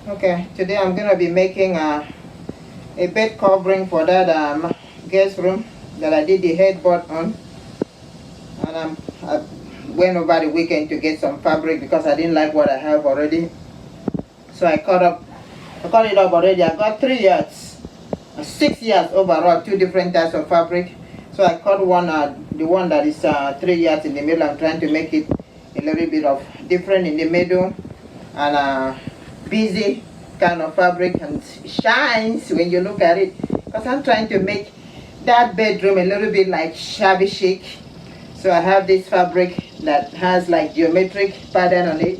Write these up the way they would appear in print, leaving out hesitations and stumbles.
Okay, today I'm gonna be making a bed covering for that guest room that I did the headboard on, and I went over the weekend to get some fabric because I didn't like what I have already. So I cut it up already. I got 3 yards, 6 yards overall, two different types of fabric. So I cut one, the one that is 3 yards in the middle. I'm trying to make it a little bit of different in the middle, and busy kind of fabric, and shines when you look at it. Because I'm trying to make that bedroom a little bit like shabby chic. So I have this fabric that has like geometric pattern on it.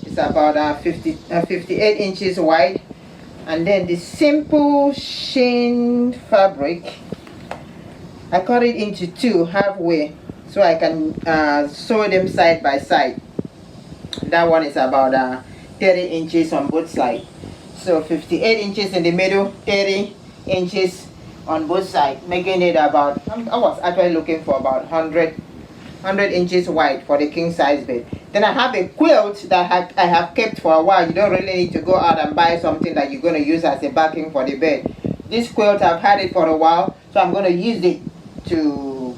It's about 58 inches wide. And then the simple sheen fabric, I cut it into two halfway so I can sew them side by side. That one is about 30 inches on both sides. So 58 inches in the middle, 30 inches on both sides, making it about, I was actually looking for about 100 inches wide for the king size bed. Then I have a quilt that I have kept for a while. You don't really need to go out and buy something that you're going to use as a backing for the bed. This quilt, I've had it for a while, so I'm going to use it to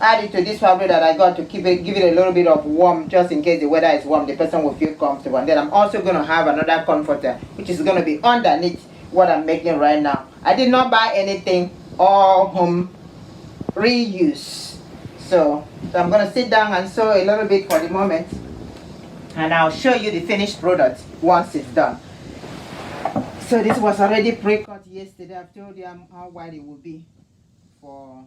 add it to this fabric that I got to give it a little bit of warmth, just in case the weather is warm, the person will feel comfortable. And then I'm also going to have another comforter, which is going to be underneath what I'm making right now. I did not buy anything, all home reuse. So I'm going to sit down and sew a little bit for the moment, and I'll show you the finished product once it's done. So this was already pre-cut yesterday. I've told you how wide it will be for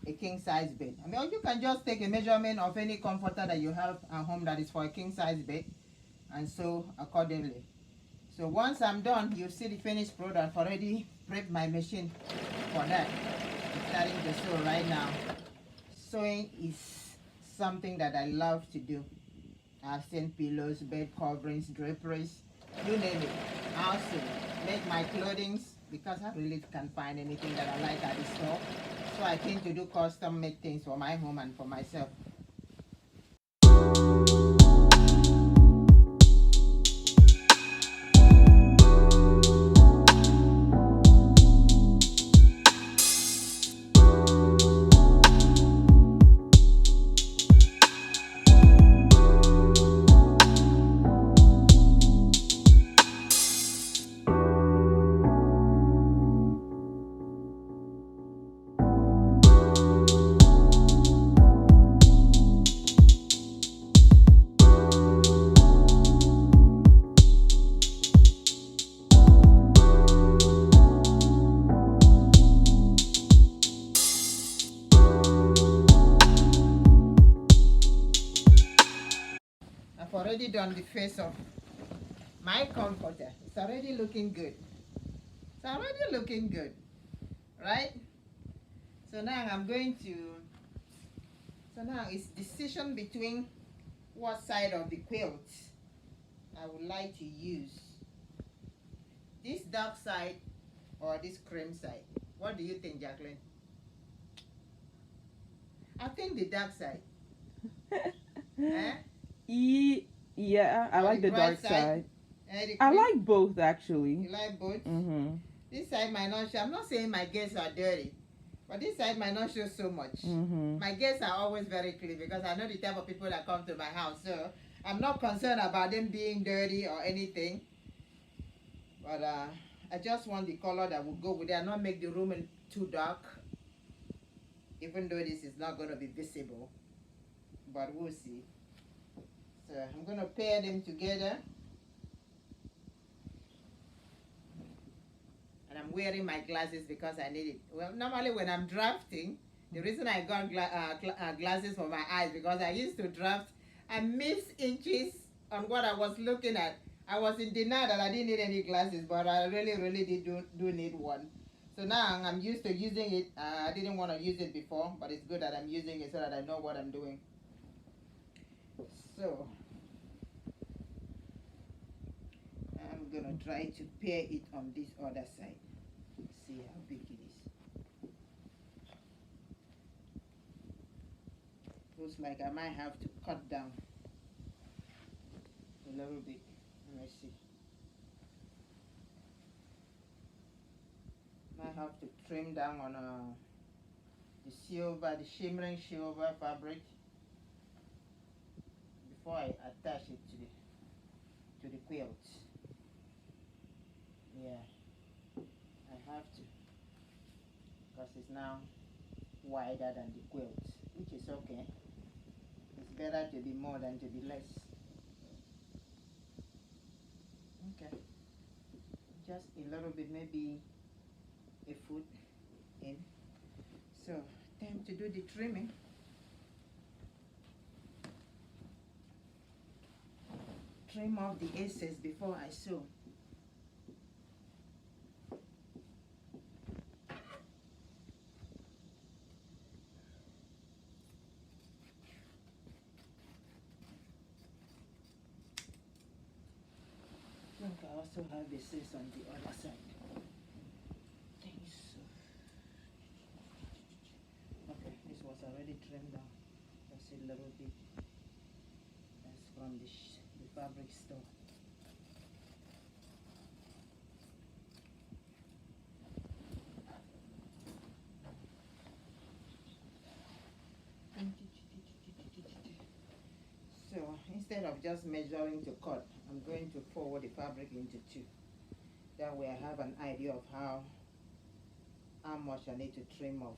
a king size bed. I mean, you can just take a measurement of any comforter that you have at home that is for a king size bed and sew accordingly. So once I'm done, you'll see the finished product. I've already prepped my machine for that. I'm starting to sew right now. Sewing is something that I love to do. I've seen pillows, bed coverings, draperies, you name it. I'll sew. Make my clothing because I really can't find anything that I like at the store. So I tend to do custom made things for my home and for myself. I've already done the face of my comforter. It's already looking good. It's already looking good, right? So now so now it's decision between what side of the quilt I would like to use. This dark side or this cream side. What do you think, Jacqueline? I think the dark side. Eh? Yeah, I Or like the dark side. I like both actually. You like both? This side might not show. I'm not saying my guests are dirty, but this side might not show so much. My guests are always very clean because I know the type of people that come to my house. So I'm not concerned about them being dirty or anything. But I just want the color that will go with it and not make the room too dark. Even though this is not going to be visible. But we'll see. So I'm going to pair them together. And I'm wearing my glasses because I need it. Well, normally when I'm drafting, the reason I got glasses for my eyes because I used to draft and miss inches on what I was looking at. I was in denial that I didn't need any glasses, but I really did do need one. So now I'm used to using it. I didn't want to use it before, but it's good that I'm using it so that I know what I'm doing. So I'm gonna try to pair it on this other side. See how big it is. Looks like I might have to cut down a little bit. Let's see. to trim down on the silver, the shimmering silver fabric before I attach it to the quilt. Yeah, I have to, because it's now wider than the quilt, which is okay. It's better to be more than to be less. Okay, just a little bit, maybe a foot in. So time to do the trimming. Trim off the excess before I sew. I think I also have excess on the other side. Think so. Okay, this was already trimmed down. Just a little bit. That's from the fabric store. So instead of just measuring to cut, I'm going to fold the fabric into two. That way I have an idea of how much I need to trim off.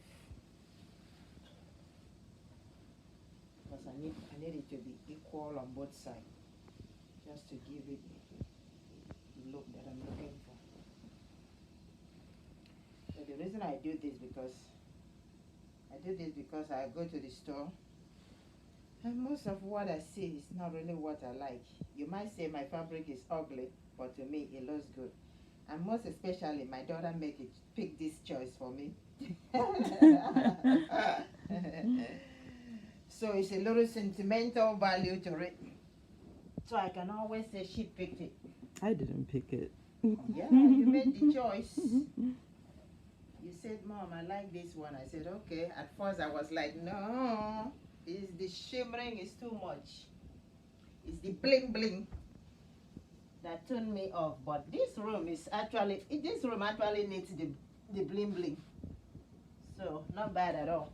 Because I need it to be equal on both sides, just to give it the look that I'm looking for. So the reason I do this because I go to the store and most of what I see is not really what I like. You might say my fabric is ugly, but to me it looks good. And most especially my daughter pick this choice for me. So it's a little sentimental value to it. So I can always say she picked it. I didn't pick it. Yeah, you made the choice. You said, Mom, I like this one. I said, okay. At first I was like, no, the shimmering is too much. It's the bling bling that turned me off. But this room actually needs the bling bling. So not bad at all.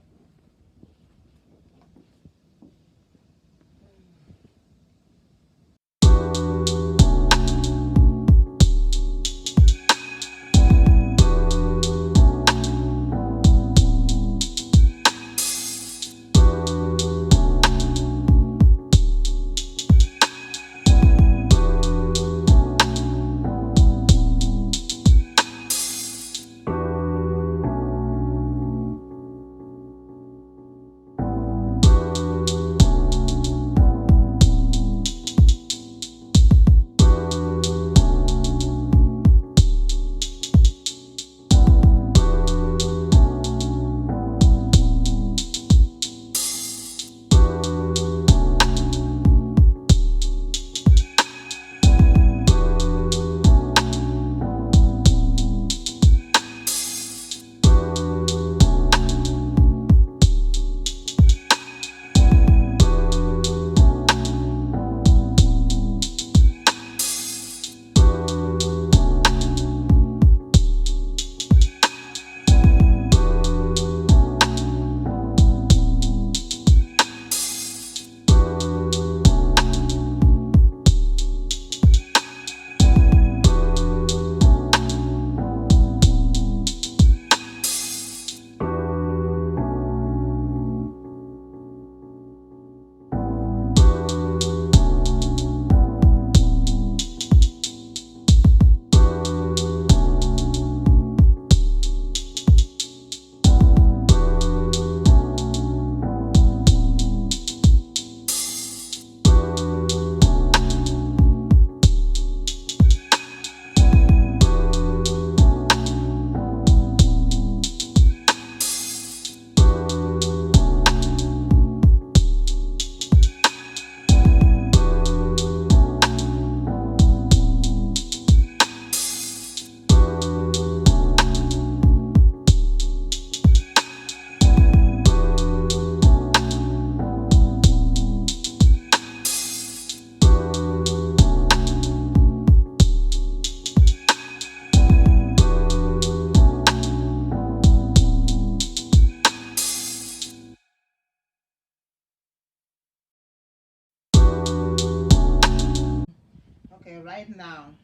And right now,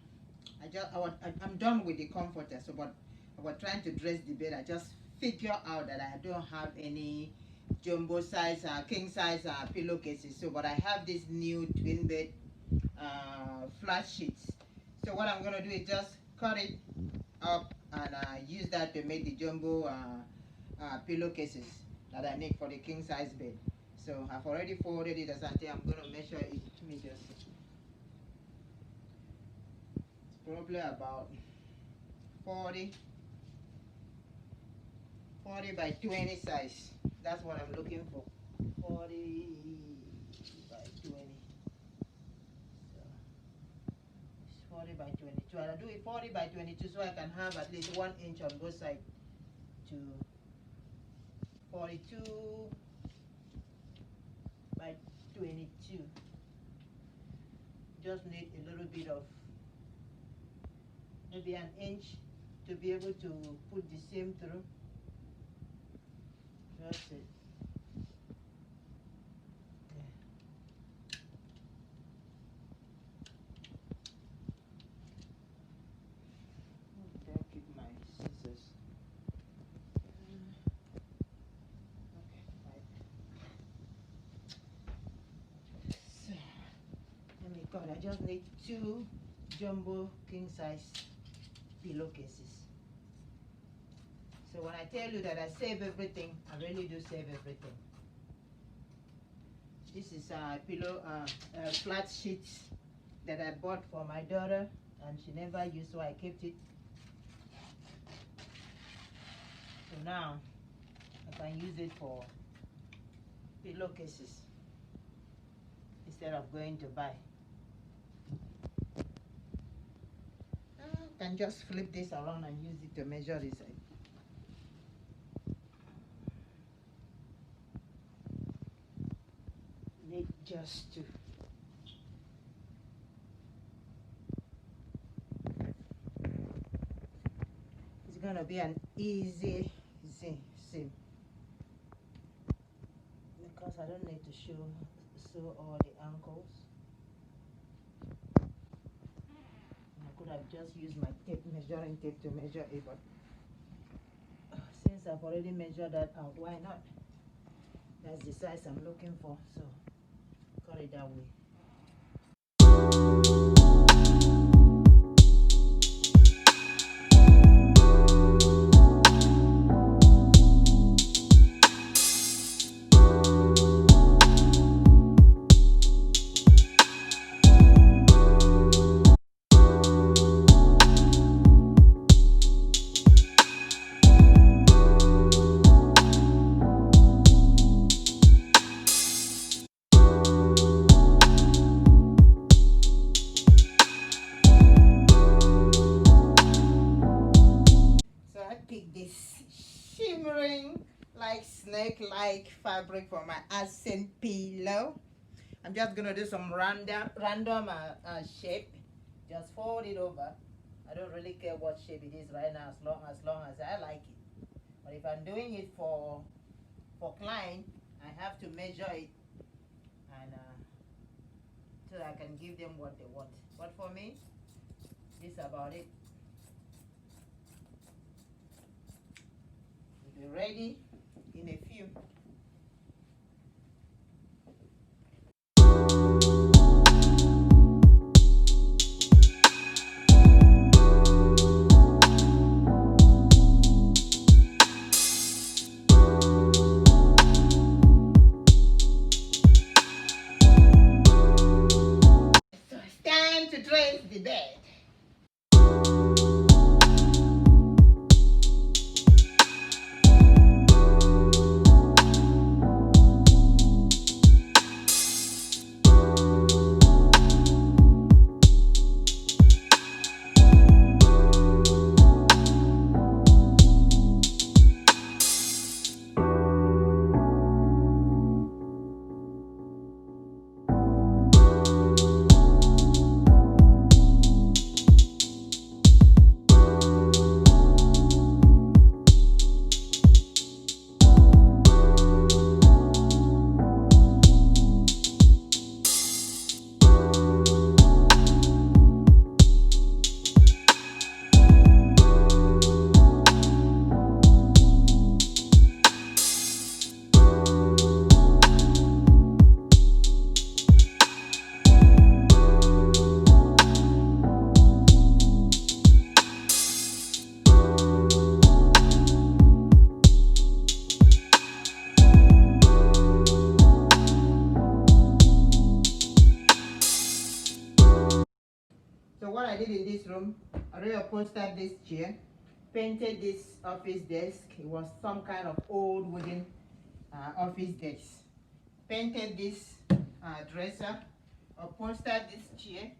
I'm done with the comforter. So, but I was trying to dress the bed. I just figure out that I don't have any jumbo size, king size pillowcases. So, but I have this new twin bed flat sheets. So what I'm gonna do is just cut it up and use that to make the jumbo pillowcases that I need for the king size bed. So I've already folded it, Asante. I'm gonna measure it. Let me just. It's probably about 40 by 20 size. That's what I'm looking for. 40 by 20. So it's 40 by 22. I'll do it 40 by 22 so I can have at least 1 inch on both sides to 42 by 22. Just need a little bit of maybe an inch to be able to put the seam through. That's it. I'll keep my scissors. Okay, right. So, let me cut. I just need 2 jumbo king size pillowcases. So when I tell you that I save everything, I really do save everything. This is a flat sheets that I bought for my daughter, and she never used, so I kept it. So now I can use it for pillowcases instead of going to buy. I can just flip this around and use it to measure this side. Need just to it's gonna be an easy seam because I don't need to sew all the ankles. I could have just used my measuring tape to measure it, but since I've already measured that out, why not? That's the size I'm looking for, so cut it that way. This shimmering like snake-like fabric for my accent pillow. I'm just gonna do some random shape. Just fold it over. I don't really care what shape it is right now, as long as I like it. But if I'm doing it for client, I have to measure it and so I can give them what they want. But for me, this is about it. We'll be ready in a few. So it's time to dress the bed. in this room. I reupholstered this chair, painted this office desk. It was some kind of old wooden office desk. Painted this dresser, upholstered this chair.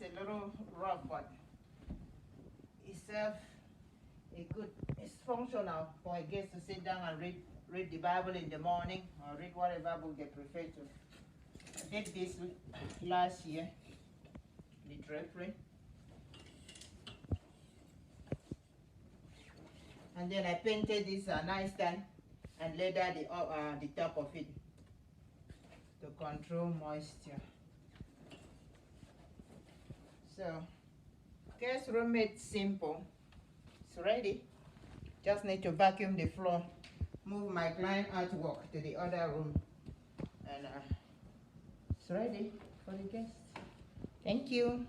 It's a little rough, but it's it's functional for a guest to sit down and read the Bible in the morning or read whatever book they prefer to. I did this last year, the drapery. And then I painted this nightstand and leather the top of it to control moisture. So, guest room made simple. It's ready. Just need to vacuum the floor, move my client artwork to the other room, and it's ready for the guests. Thank you.